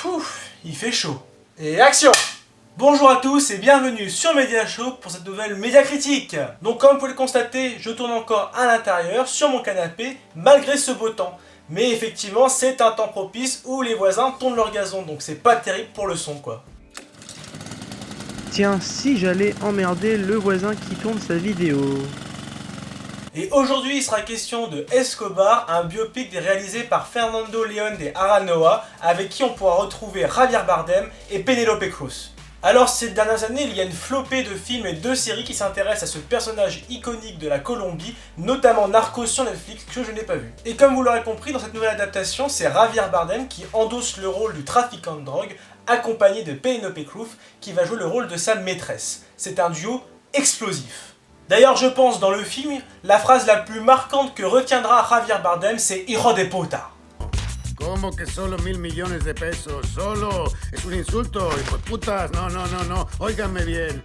Ouf, il fait chaud. Et action! Bonjour à tous et bienvenue sur Média Show pour cette nouvelle média critique. Donc comme vous pouvez le constater, je tourne encore à l'intérieur sur mon canapé malgré ce beau temps. Mais effectivement, c'est un temps propice où les voisins tournent leur gazon, donc c'est pas terrible pour le son quoi. Tiens, si j'allais emmerder le voisin qui tourne sa vidéo. Et aujourd'hui, il sera question de Escobar, un biopic réalisé par Fernando León de Aranoa, avec qui on pourra retrouver Javier Bardem et Penélope Cruz. Alors ces dernières années, il y a une flopée de films et de séries qui s'intéressent à ce personnage iconique de la Colombie, notamment Narcos sur Netflix, que je n'ai pas vu. Et comme vous l'aurez compris, dans cette nouvelle adaptation, c'est Javier Bardem qui endosse le rôle du trafiquant de drogue, accompagné de Penélope Cruz, qui va jouer le rôle de sa maîtresse. C'est un duo explosif. D'ailleurs, je pense dans le film, la phrase la plus marquante que retiendra Javier Bardem, c'est Hijo de puta. ¿Cómo que solo 1.000 millones de pesos? Solo. Es un insulto, hijo de putas. No, no, no, no. Óiganme bien.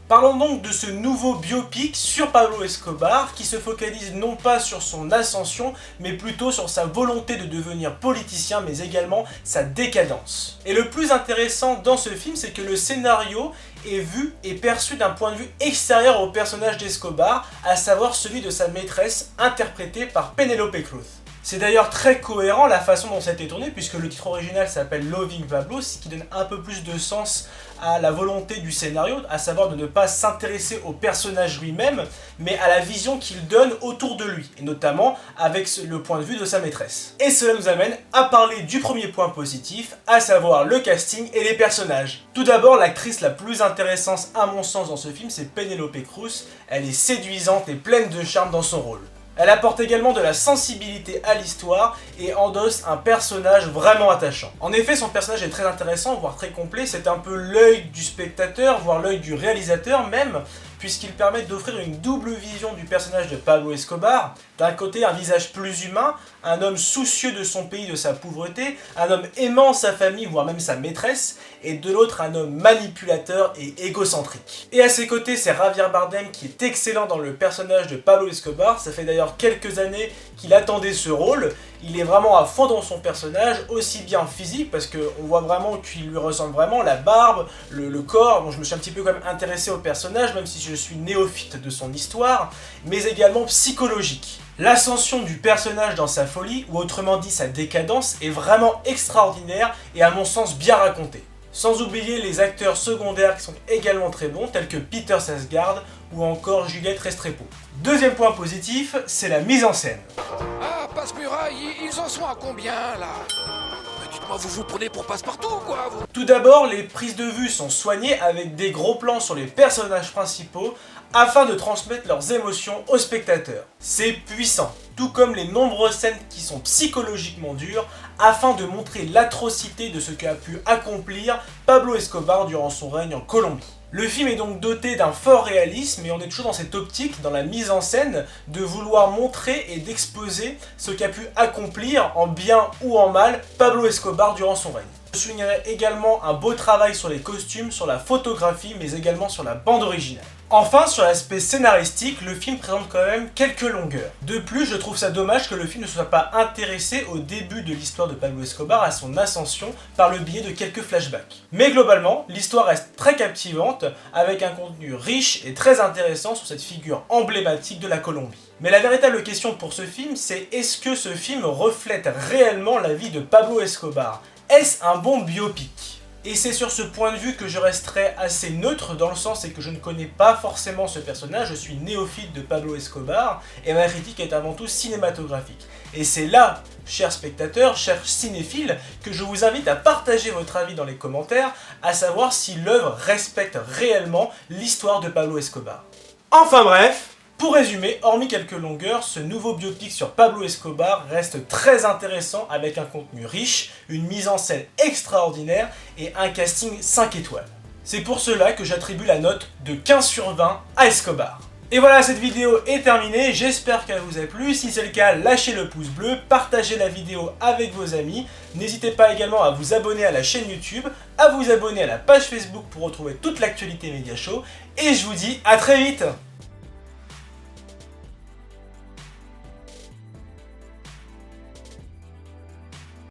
Parlons donc de ce nouveau biopic sur Pablo Escobar qui se focalise non pas sur son ascension mais plutôt sur sa volonté de devenir politicien mais également sa décadence. Et le plus intéressant dans ce film c'est que le scénario est vu et perçu d'un point de vue extérieur au personnage d'Escobar, à savoir celui de sa maîtresse interprétée par Penélope Cruz. C'est d'ailleurs très cohérent la façon dont ça a été tourné puisque le titre original s'appelle Loving Pablo, ce qui donne un peu plus de sens à la volonté du scénario, à savoir de ne pas s'intéresser au personnage lui-même, mais à la vision qu'il donne autour de lui, et notamment avec le point de vue de sa maîtresse. Et cela nous amène à parler du premier point positif, à savoir le casting et les personnages. Tout d'abord, l'actrice la plus intéressante à mon sens dans ce film, c'est Penélope Cruz. Elle est séduisante et pleine de charme dans son rôle. Elle apporte également de la sensibilité à l'histoire et endosse un personnage vraiment attachant. En effet, son personnage est très intéressant, voire très complet, c'est un peu l'œil du spectateur, voire l'œil du réalisateur même, puisqu'il permet d'offrir une double vision du personnage de Pablo Escobar. D'un côté, un visage plus humain, un homme soucieux de son pays, de sa pauvreté, un homme aimant sa famille, voire même sa maîtresse, et de l'autre, un homme manipulateur et égocentrique. Et à ses côtés, c'est Javier Bardem qui est excellent dans le personnage de Pablo Escobar. Ça fait d'ailleurs quelques années qu'il attendait ce rôle. Il est vraiment à fond dans son personnage, aussi bien physique, parce qu'on voit vraiment qu'il lui ressemble vraiment, la barbe, le corps. Bon, je me suis un petit peu quand même intéressé au personnage, même si je suis néophyte de son histoire, mais également psychologique. L'ascension du personnage dans sa folie, ou autrement dit sa décadence, est vraiment extraordinaire et à mon sens bien racontée. Sans oublier les acteurs secondaires qui sont également très bons, tels que Peter Sarsgaard ou encore Juliette Restrepo. Deuxième point positif, c'est la mise en scène. Ah, Passe-Muraille, ils en sont à combien, là? Dites-moi, vous vous prenez pour Passe-Partout, quoi vous... Tout d'abord, les prises de vue sont soignées avec des gros plans sur les personnages principaux afin de transmettre leurs émotions aux spectateurs. C'est puissant, tout comme les nombreuses scènes qui sont psychologiquement dures afin de montrer l'atrocité de ce qu'a pu accomplir Pablo Escobar durant son règne en Colombie. Le film est donc doté d'un fort réalisme et on est toujours dans cette optique, dans la mise en scène, de vouloir montrer et d'exposer ce qu'a pu accomplir, en bien ou en mal, Pablo Escobar durant son règne. Je soulignerai également un beau travail sur les costumes, sur la photographie, mais également sur la bande originale. Enfin, sur l'aspect scénaristique, le film présente quand même quelques longueurs. De plus, je trouve ça dommage que le film ne soit pas intéressé au début de l'histoire de Pablo Escobar, à son ascension, par le biais de quelques flashbacks. Mais globalement, l'histoire reste très captivante, avec un contenu riche et très intéressant sur cette figure emblématique de la Colombie. Mais la véritable question pour ce film, c'est est-ce que ce film reflète réellement la vie de Pablo Escobar ? Est-ce un bon biopic ? Et c'est sur ce point de vue que je resterai assez neutre, dans le sens que je ne connais pas forcément ce personnage, je suis néophyte de Pablo Escobar, et ma critique est avant tout cinématographique. Et c'est là, chers spectateurs, chers cinéphiles, que je vous invite à partager votre avis dans les commentaires, à savoir si l'œuvre respecte réellement l'histoire de Pablo Escobar. Enfin bref, pour résumer, hormis quelques longueurs, ce nouveau biopic sur Pablo Escobar reste très intéressant avec un contenu riche, une mise en scène extraordinaire et un casting 5 étoiles. C'est pour cela que j'attribue la note de 15 sur 20 à Escobar. Et voilà, cette vidéo est terminée, j'espère qu'elle vous a plu. Si c'est le cas, lâchez le pouce bleu, partagez la vidéo avec vos amis. N'hésitez pas également à vous abonner à la chaîne YouTube, à vous abonner à la page Facebook pour retrouver toute l'actualité Média Show. Et je vous dis à très vite!